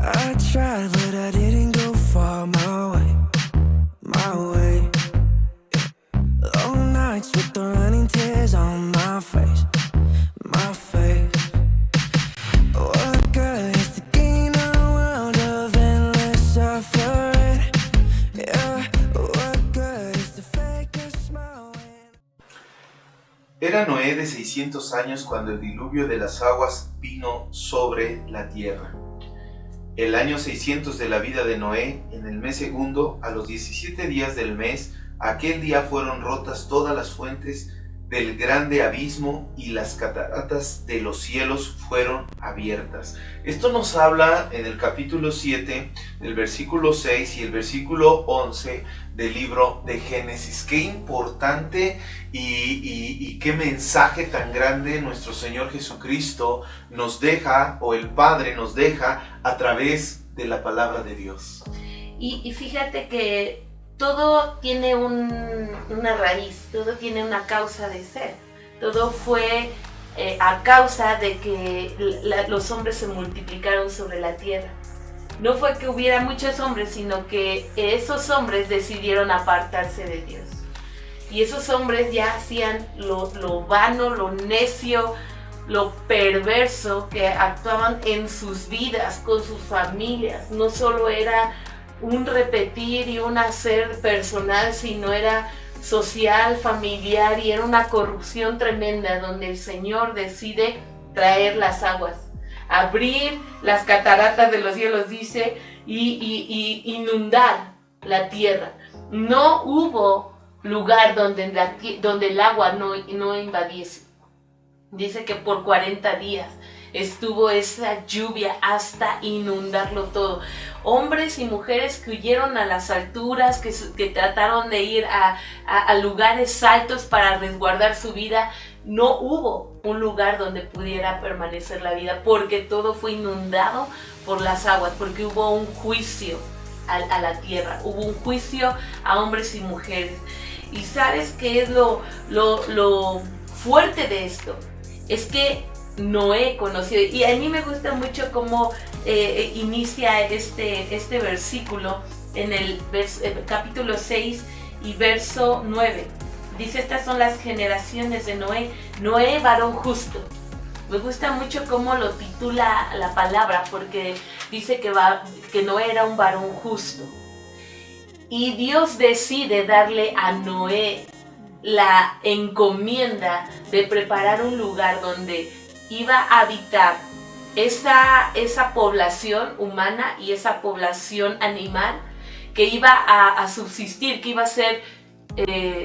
I tried, but I didn't go far my way, my way. Long nights with the running tears on my face, my face. What good is to gain a world of endless suffering? Yeah, what good is to fake a smile when... Era Noé de 600 años cuando el diluvio de las aguas vino sobre la tierra. El año 600 de la vida de Noé, en el mes segundo, a los 17 días del mes, aquel día fueron rotas todas las fuentes del grande abismo y las cataratas de los cielos fueron abiertas. Esto nos habla en el capítulo 7, el versículo 6 y el versículo 11 del libro de Génesis. Qué importante y qué mensaje tan grande nuestro Señor Jesucristo nos deja, o el Padre nos deja, a través de la palabra de Dios. Y fíjate que todo tiene una raíz, todo tiene una causa de ser. Todo fue a causa de que los hombres se multiplicaron sobre la tierra. No fue que hubiera muchos hombres, sino que esos hombres decidieron apartarse de Dios. Y esos hombres ya hacían lo vano, lo necio, lo perverso, que actuaban en sus vidas, con sus familias. No solo era un repetir y un hacer personal, sino era social, familiar, y era una corrupción tremenda donde el Señor decide traer las aguas, abrir las cataratas de los cielos, dice, y inundar la tierra. No hubo lugar donde el agua no invadiese. Dice que por 40 días estuvo esa lluvia hasta inundarlo todo. Hombres y mujeres que huyeron a las alturas, que trataron de ir a lugares altos para resguardar su vida. No hubo un lugar donde pudiera permanecer la vida, porque todo fue inundado por las aguas, porque hubo un juicio a la tierra, hubo un juicio a hombres y mujeres. ¿Y sabes qué es lo fuerte de esto? Es que Noé conoció, y a mí me gusta mucho cómo inicia este versículo en el capítulo 6 y verso 9. Dice: estas son las generaciones de Noé. Noé, varón justo. Me gusta mucho cómo lo titula la palabra, porque dice que Noé era un varón justo. Y Dios decide darle a Noé la encomienda de preparar un lugar donde iba a habitar esa población humana y esa población animal que iba a subsistir, que iba a ser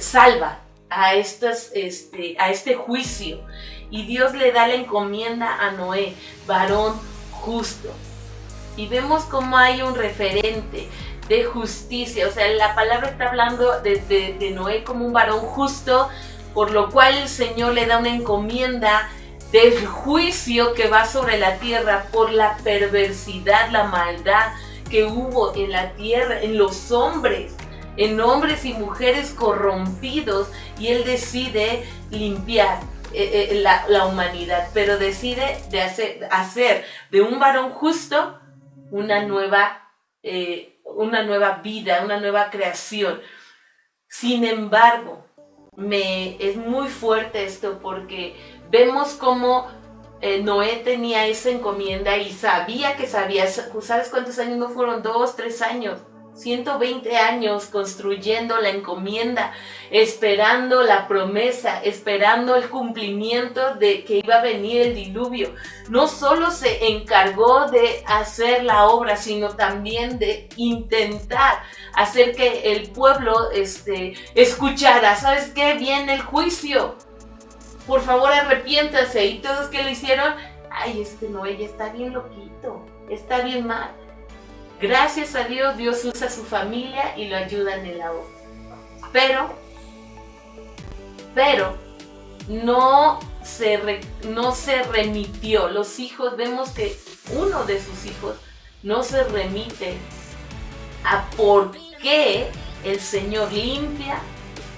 salva a este juicio. Y Dios le da la encomienda a Noé, varón justo. Y vemos cómo hay un referente de justicia. O sea, la palabra está hablando de Noé como un varón justo, por lo cual el Señor le da una encomienda del juicio que va sobre la tierra por la perversidad, la maldad que hubo en la tierra, en los hombres, en hombres y mujeres corrompidos, y Él decide limpiar la humanidad, pero decide de hacer de un varón justo una nueva vida, una nueva creación. Sin embargo, es muy fuerte esto, porque vemos cómo Noé tenía esa encomienda y sabía, ¿sabes cuántos años? No fueron 2, 3 años, 120 años construyendo la encomienda, esperando la promesa, esperando el cumplimiento de que iba a venir el diluvio. No solo se encargó de hacer la obra, sino también de intentar hacer que el pueblo escuchara. ¿Sabes qué? Viene el juicio. Por favor, arrepiéntase. ¿Y todos qué lo hicieron? Ay, Noé ya está bien loquito, está bien mal. Gracias a Dios, Dios usa a su familia y lo ayudan en la obra. Pero no se remitió. Los hijos, vemos que uno de sus hijos no se remite a por qué el Señor limpia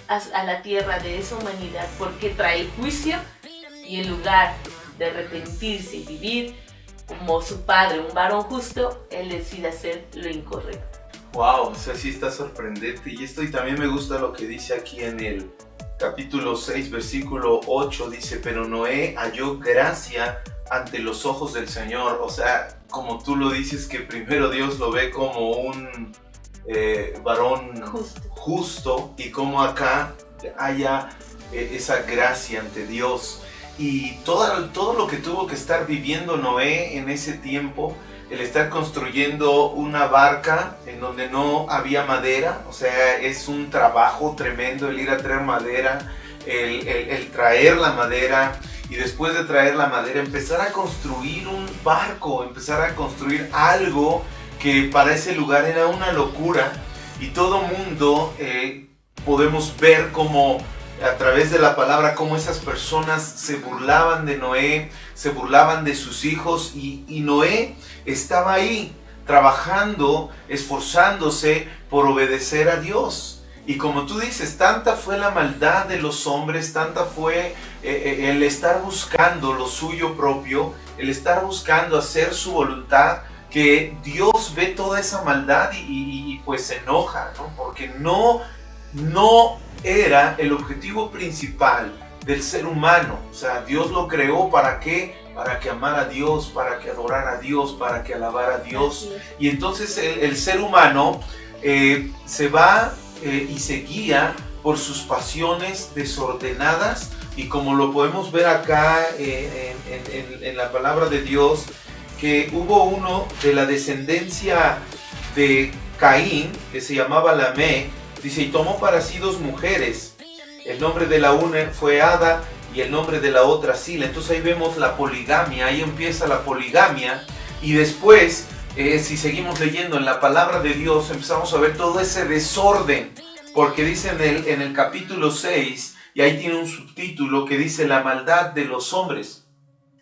a la tierra de esa humanidad, porque trae juicio, y en lugar de arrepentirse y vivir como su padre, un varón justo, él decide hacer lo incorrecto. Wow, o sea, sí está sorprendente. Y esto, y también me gusta lo que dice aquí en el capítulo 6, versículo 8, dice, pero Noé halló gracia ante los ojos del Señor. O sea, como tú lo dices, que primero Dios lo ve como un varón justo, y como acá haya esa gracia ante Dios. Y todo lo que tuvo que estar viviendo Noé en ese tiempo, el estar construyendo una barca en donde no había madera, o sea, es un trabajo tremendo el ir a traer madera, el traer la madera, y después de traer la madera empezar a construir un barco, empezar a construir algo que para ese lugar era una locura. Y todo mundo podemos ver cómo a través de la palabra cómo esas personas se burlaban de Noé, se burlaban de sus hijos, y Noé estaba ahí trabajando, esforzándose por obedecer a Dios. Y como tú dices, tanta fue la maldad de los hombres, tanta fue el estar buscando lo suyo propio, el estar buscando hacer su voluntad, que Dios ve toda esa maldad y pues se enoja, ¿no? Porque no era el objetivo principal del ser humano. O sea, Dios lo creó ¿para qué? Para que amara a Dios, para que adorara a Dios, para que alabara a Dios. Y entonces el ser humano se va y se guía por sus pasiones desordenadas, y como lo podemos ver acá en la palabra de Dios, que hubo uno de la descendencia de Caín, que se llamaba Lamec, dice, y tomó para sí 2 mujeres. El nombre de la una fue Ada y el nombre de la otra Sila. Entonces ahí vemos la poligamia, ahí empieza la poligamia. Y después, si seguimos leyendo en la palabra de Dios, empezamos a ver todo ese desorden. Porque dice en el capítulo 6, y ahí tiene un subtítulo que dice la maldad de los hombres.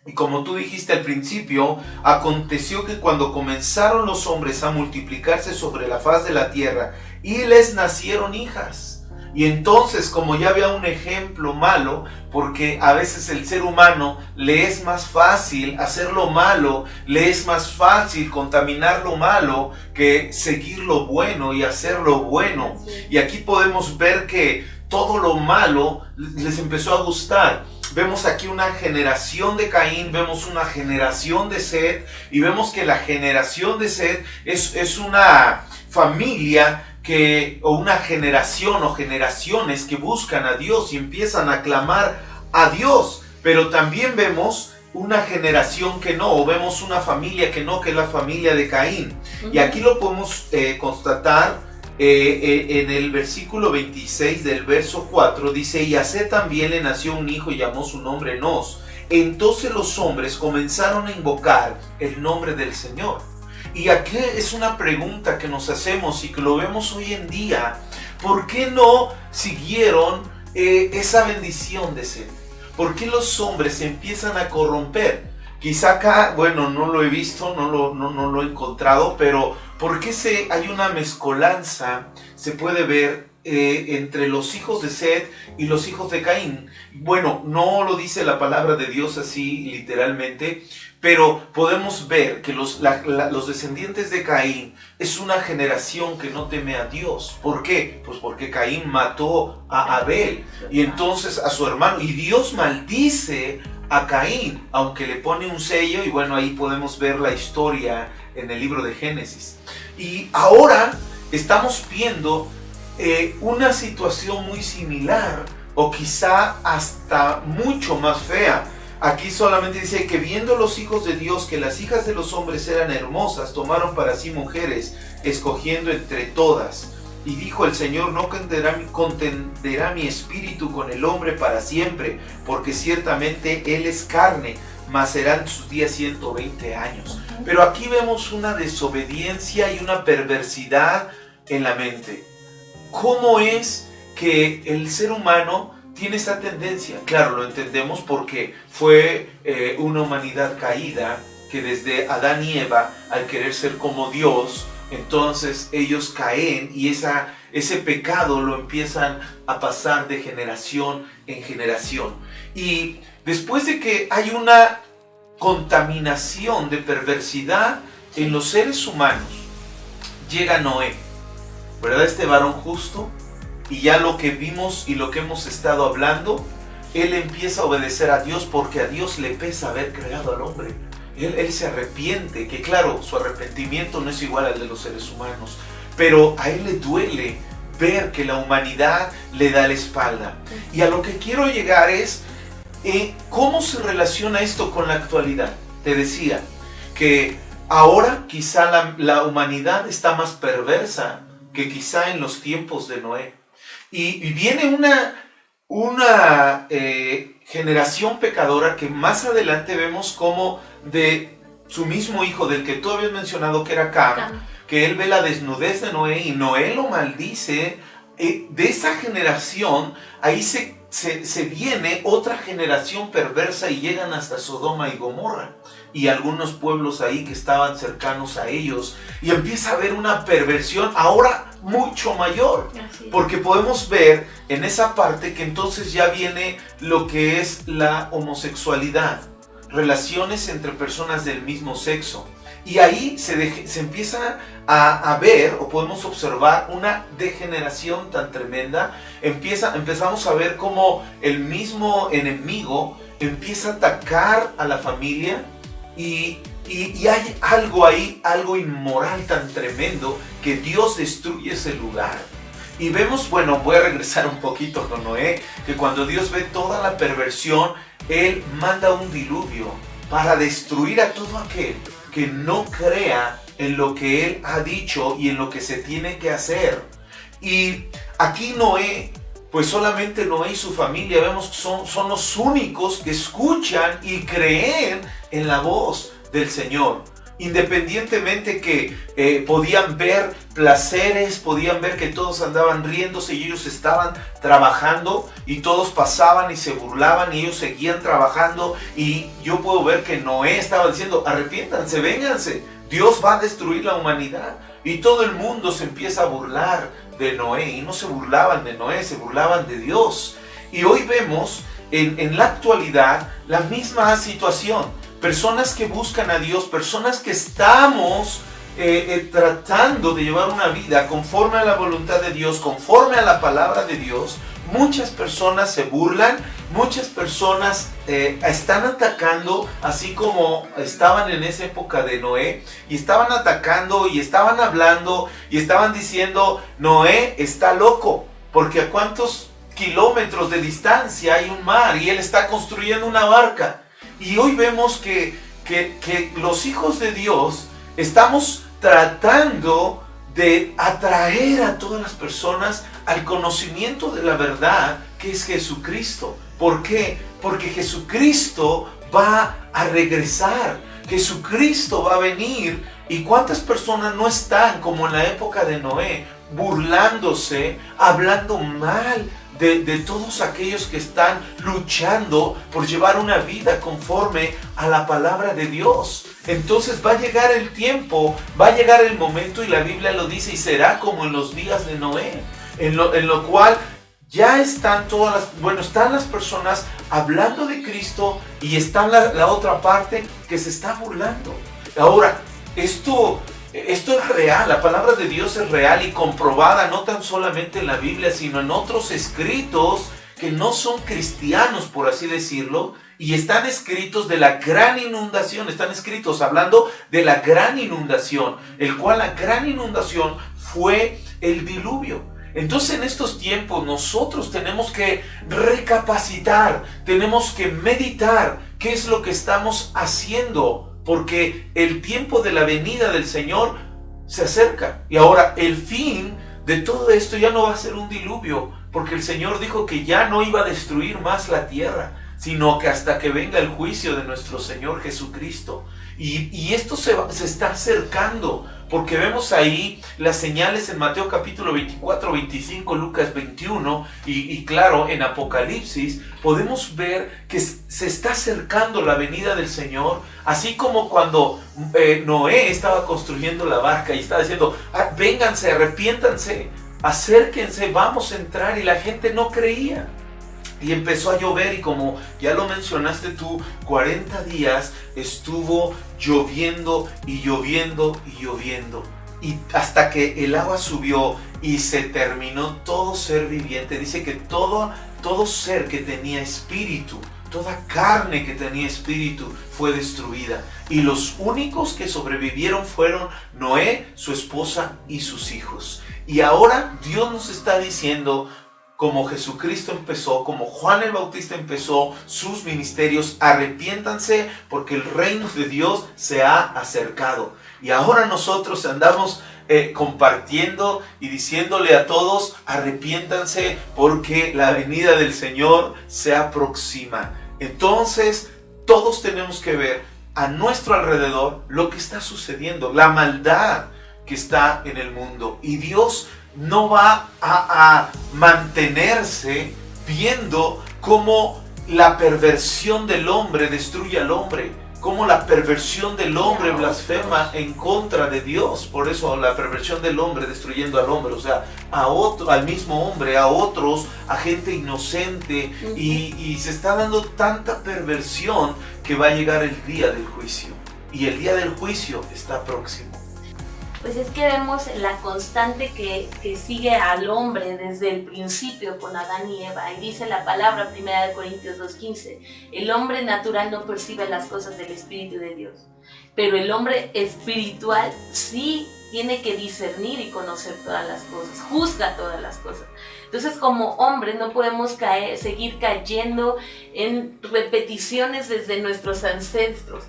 Y como tú dijiste al principio, aconteció que cuando comenzaron los hombres a multiplicarse sobre la faz de la tierra, y les nacieron hijas. Y entonces, como ya había un ejemplo malo, porque a veces el ser humano le es más fácil hacer lo malo, le es más fácil contaminar lo malo que seguir lo bueno y hacer lo bueno. Y aquí podemos ver que todo lo malo les empezó a gustar. Vemos aquí una generación de Caín, vemos una generación de Set, y vemos que la generación de Set es una familia o una generación o generaciones que buscan a Dios y empiezan a clamar a Dios. Pero también vemos una generación que no, o vemos una familia que no, que es la familia de Caín. Y aquí lo podemos constatar en el versículo 26 del verso 4, dice, y a Set también le nació un hijo y llamó su nombre Enos. Entonces los hombres comenzaron a invocar el nombre del Señor. Y aquí es una pregunta que nos hacemos y que lo vemos hoy en día. ¿Por qué no siguieron esa bendición de Set? ¿Por qué los hombres se empiezan a corromper? Quizá acá, bueno, no lo he visto, no lo he encontrado, pero ¿por qué hay una mezcolanza, se puede ver, entre los hijos de Set y los hijos de Caín? Bueno, no lo dice la palabra de Dios así literalmente, pero podemos ver que los descendientes de Caín es una generación que no teme a Dios. ¿Por qué? Pues porque Caín mató a Abel y entonces a su hermano, y Dios maldice a Caín, aunque le pone un sello, y bueno, ahí podemos ver la historia en el libro de Génesis. Y ahora estamos viendo una situación muy similar, o quizá hasta mucho más fea. Aquí solamente dice que viendo los hijos de Dios que las hijas de los hombres eran hermosas, tomaron para sí mujeres, escogiendo entre todas. Y dijo el Señor, no contenderá mi espíritu con el hombre para siempre, porque ciertamente él es carne, mas serán sus días 120 años. Pero aquí vemos una desobediencia y una perversidad en la mente. ¿Cómo es que el ser humano tiene esta tendencia? Claro, lo entendemos porque fue una humanidad caída, que desde Adán y Eva, al querer ser como Dios, entonces ellos caen, y ese pecado lo empiezan a pasar de generación en generación. Y después de que hay una contaminación, de perversidad en los seres humanos, llega Noé, ¿verdad? Este varón justo, y ya lo que vimos y lo que hemos estado hablando, él empieza a obedecer a Dios porque a Dios le pesa haber creado al hombre. Él se arrepiente, que claro, su arrepentimiento no es igual al de los seres humanos, pero a él le duele ver que la humanidad le da la espalda. Y a lo que quiero llegar es, ¿cómo se relaciona esto con la actualidad? Te decía que ahora quizá la humanidad está más perversa que quizá en los tiempos de Noé. Y viene una generación pecadora que más adelante vemos como de su mismo hijo, del que tú habías mencionado que era Cam, que él ve la desnudez de Noé y Noé lo maldice. De esa generación, ahí se viene otra generación perversa y llegan hasta Sodoma y Gomorra y algunos pueblos ahí que estaban cercanos a ellos, y empieza a haber una perversión ahora mucho mayor, porque podemos ver en esa parte que entonces ya viene lo que es la homosexualidad, relaciones entre personas del mismo sexo. Y ahí se empieza a ver, o podemos observar, una degeneración tan tremenda. Empezamos a ver cómo el mismo enemigo empieza a atacar a la familia, y hay algo ahí, algo inmoral tan tremendo, que Dios destruye ese lugar. Y vemos, bueno, voy a regresar un poquito con Noé, que cuando Dios ve toda la perversión, Él manda un diluvio para destruir a todo aquel que no crea en lo que Él ha dicho y en lo que se tiene que hacer. Y aquí Noé, pues solamente Noé y su familia, vemos que son los únicos que escuchan y creen en la voz del Señor. Independientemente que podían ver placeres, podían ver que todos andaban riéndose y ellos estaban trabajando, y todos pasaban y se burlaban y ellos seguían trabajando, y yo puedo ver que Noé estaba diciendo: arrepiéntanse, vénganse, Dios va a destruir la humanidad. Y todo el mundo se empieza a burlar de Noé, y no se burlaban de Noé, se burlaban de Dios. Y hoy vemos en la actualidad la misma situación. Personas que buscan a Dios, personas que estamos tratando de llevar una vida conforme a la voluntad de Dios, conforme a la palabra de Dios. Muchas personas se burlan, muchas personas están atacando, así como estaban en esa época de Noé, y estaban atacando y estaban hablando y estaban diciendo: Noé está loco, porque a cuántos kilómetros de distancia hay un mar y él está construyendo una barca. Y hoy vemos que los hijos de Dios estamos tratando de atraer a todas las personas al conocimiento de la verdad, que es Jesucristo. ¿Por qué? Porque Jesucristo va a regresar, Jesucristo va a venir. ¿Y cuántas personas no están, como en la época de Noé, burlándose, hablando mal de todos aquellos que están luchando por llevar una vida conforme a la palabra de Dios? Entonces va a llegar el tiempo, va a llegar el momento, y la Biblia lo dice, y será como en los días de Noé, en lo cual ya están están las personas hablando de Cristo, y está la otra parte que se está burlando. Ahora, esto es real, la palabra de Dios es real y comprobada no tan solamente en la Biblia, sino en otros escritos que no son cristianos, por así decirlo, y están escritos de la gran inundación, están escritos hablando de la gran inundación, el cual la gran inundación fue el diluvio. Entonces en estos tiempos nosotros tenemos que recapacitar, tenemos que meditar qué es lo que estamos haciendo, porque el tiempo de la venida del Señor se acerca. Y ahora el fin de todo esto ya no va a ser un diluvio, porque el Señor dijo que ya no iba a destruir más la tierra, sino que hasta que venga el juicio de nuestro Señor Jesucristo. Y esto se está acercando, porque vemos ahí las señales en Mateo capítulo 24, 25, Lucas 21 y claro, en Apocalipsis podemos ver que se está acercando la venida del Señor, así como cuando Noé estaba construyendo la barca y estaba diciendo: vénganse, arrepiéntanse, acérquense, vamos a entrar, y la gente no creía. Y empezó a llover y como ya lo mencionaste tú, 40 días estuvo lloviendo y lloviendo y lloviendo. Y hasta que el agua subió y se terminó todo ser viviente. Dice que todo ser que tenía espíritu, toda carne que tenía espíritu fue destruida. Y los únicos que sobrevivieron fueron Noé, su esposa y sus hijos. Y ahora Dios nos está diciendo, como Jesucristo empezó, como Juan el Bautista empezó sus ministerios, arrepiéntanse porque el reino de Dios se ha acercado. Y ahora nosotros andamos compartiendo y diciéndole a todos, arrepiéntanse porque la venida del Señor se aproxima. Entonces, todos tenemos que ver a nuestro alrededor lo que está sucediendo, la maldad que está en el mundo. Y Dios no va a mantenerse viendo cómo la perversión del hombre destruye al hombre, cómo la perversión del hombre blasfema en contra de Dios. Por eso la perversión del hombre destruyendo al hombre, o sea, al mismo hombre, a otros, a gente inocente, y se está dando tanta perversión que va a llegar el día del juicio, y el día del juicio está próximo. Pues es que vemos la constante que sigue al hombre desde el principio con Adán y Eva. Y dice la palabra 1 Corintios 2:15, el hombre natural no percibe las cosas del Espíritu de Dios, pero el hombre espiritual sí tiene que discernir y conocer todas las cosas, juzga todas las cosas. Entonces, como hombres no podemos seguir cayendo en repeticiones desde nuestros ancestros.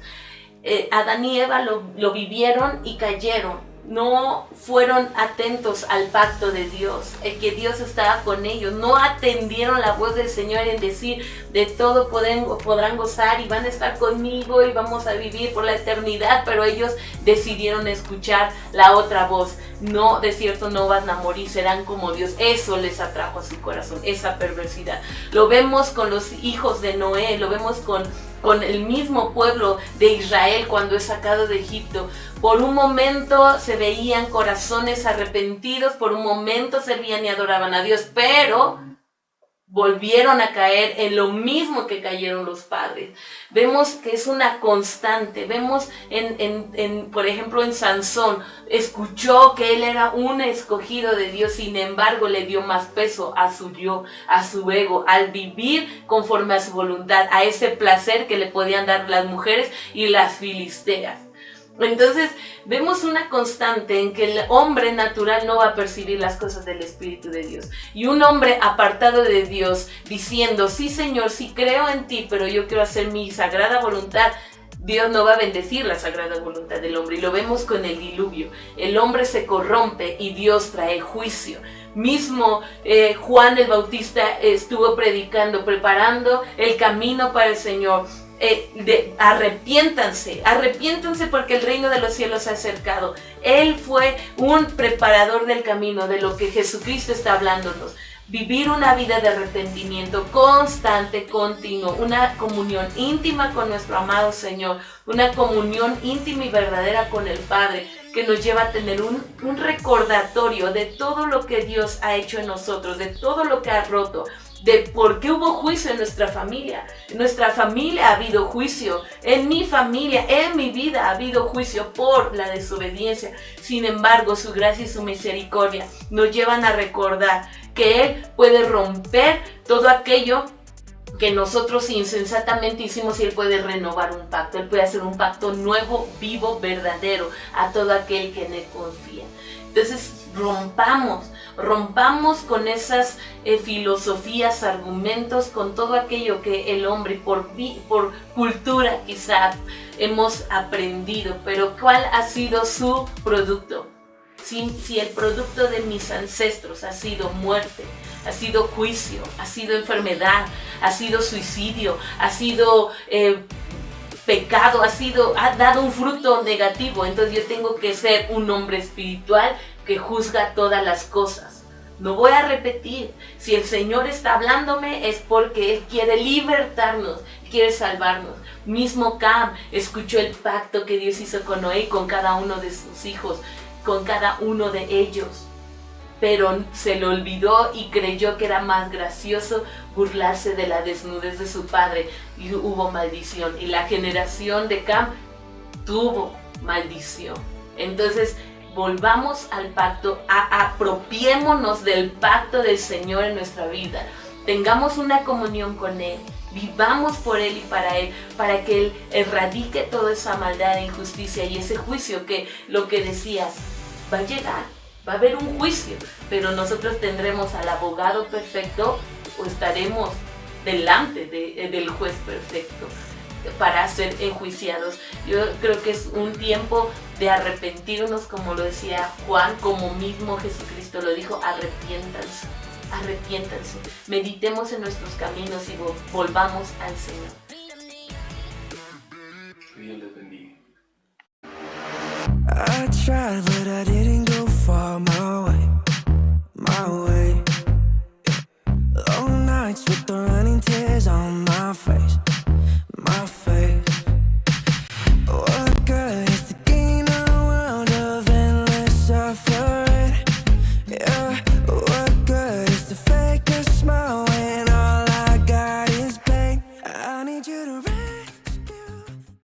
Adán y Eva lo vivieron y cayeron. No fueron atentos al pacto de Dios, el que Dios estaba con ellos. No atendieron la voz del Señor en decir, de todo podrán gozar y van a estar conmigo y vamos a vivir por la eternidad. Pero ellos decidieron escuchar la otra voz. No, de cierto no van a morir, serán como Dios. Eso les atrajo a su corazón, esa perversidad. Lo vemos con los hijos de Noé, lo vemos con el mismo pueblo de Israel cuando es sacado de Egipto. Por un momento se veían corazones arrepentidos, por un momento servían y adoraban a Dios, pero volvieron a caer en lo mismo que cayeron los padres. Vemos que es una constante. Vemos por ejemplo en Sansón, escuchó que él era un escogido de Dios, sin embargo le dio más peso a su yo, a su ego, al vivir conforme a su voluntad, a ese placer que le podían dar las mujeres y las filisteas. Entonces vemos una constante en que el hombre natural no va a percibir las cosas del Espíritu de Dios, y un hombre apartado de Dios diciendo, sí Señor, sí creo en ti, pero yo quiero hacer mi sagrada voluntad. Dios no va a bendecir la sagrada voluntad del hombre, y lo vemos con el diluvio. El hombre se corrompe y Dios trae juicio. Mismo Juan el Bautista estuvo predicando, preparando el camino para el Señor. Arrepiéntanse porque el reino de los cielos se ha acercado. Él fue un preparador del camino, de lo que Jesucristo está hablándonos. Vivir una vida de arrepentimiento constante, continuo, una comunión íntima con nuestro amado Señor, una comunión íntima y verdadera con el Padre, que nos lleva a tener un recordatorio de todo lo que Dios ha hecho en nosotros, de todo lo que ha roto, de por qué hubo juicio en nuestra familia. En nuestra familia ha habido juicio, en mi familia, en mi vida ha habido juicio por la desobediencia. Sin embargo, su gracia y su misericordia nos llevan a recordar que Él puede romper todo aquello que nosotros insensatamente hicimos, y Él puede renovar un pacto. Él puede hacer un pacto nuevo, vivo, verdadero a todo aquel que en Él confía. Entonces rompamos con esas filosofías, argumentos, con todo aquello que el hombre por cultura quizás hemos aprendido. Pero ¿cuál ha sido su producto? Si el producto de mis ancestros ha sido muerte, ha sido juicio, ha sido enfermedad, ha sido suicidio, ha sido pecado, ha dado un fruto negativo, entonces yo tengo que ser un hombre espiritual que juzga todas las cosas. No voy a repetir, si el Señor está hablándome es porque Él quiere libertarnos, quiere salvarnos. Mismo Cam escuchó el pacto que Dios hizo con Noé y con cada uno de sus hijos, con cada uno de ellos. pero se le olvidó y creyó que era más gracioso burlarse de la desnudez de su padre, y hubo maldición, y la generación de Cam tuvo maldición. Entonces volvamos al pacto, apropiémonos del pacto del Señor en nuestra vida, tengamos una comunión con Él, vivamos por Él y para que Él erradique toda esa maldad e injusticia y ese juicio, que lo que decías, va a llegar, va a haber un juicio, pero nosotros tendremos al abogado perfecto o estaremos delante del juez perfecto para ser enjuiciados. Yo creo que es un tiempo de arrepentirnos, como lo decía Juan, como mismo Jesucristo lo dijo, arrepiéntanse, arrepiéntanse, meditemos en nuestros caminos y volvamos al Señor. Dios les bendiga. I tried, but I didn't go far my way.